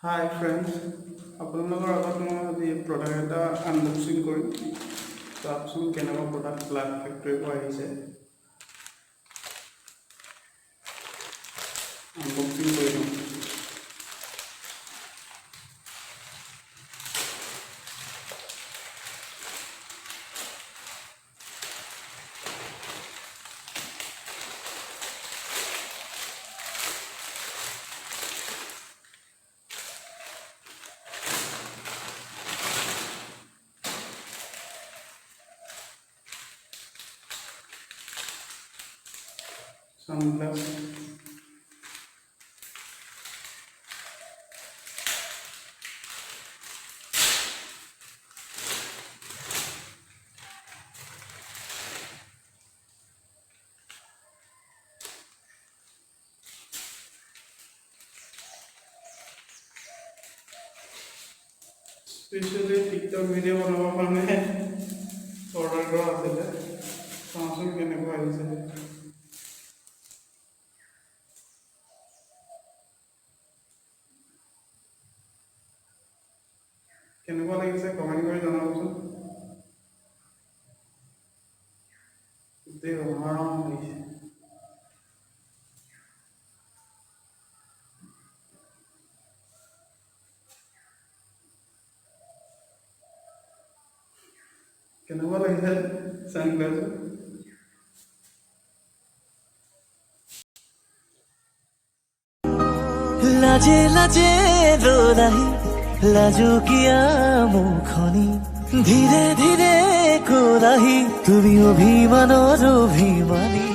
High friends, আপোনালোকৰ আগত মই আজি প্ৰডাক্ট এটা আনবক্সিং কৰিম। চাওকচোন কেনেকুৱা প্ৰডাক্ট ব্লাক ফেক্টৰীৰ পৰা আহিছে। আনবক্সিং কৰি দিওঁ। সানগ্লাস, স্পেচিয়েলি টিকটক ভিডিঅ' বনাবৰ কাৰণে অৰ্ডাৰ কৰা আছিলে। চাওঁচোন কেনেকুৱা আহিছে। কেনেকুৱা লাগিছে কমেণ্ট কৰি জনাবচোন। গোটেই ৰঙা লাগিছে। কেনেকুৱা লাগিছে ছানগ্লাছটো? লাজে লাজে দোলাই লাজু কিয়া মুখনি ধীরে ধীরে কোলাহি তুমি অভিমানৰ অভিমানী।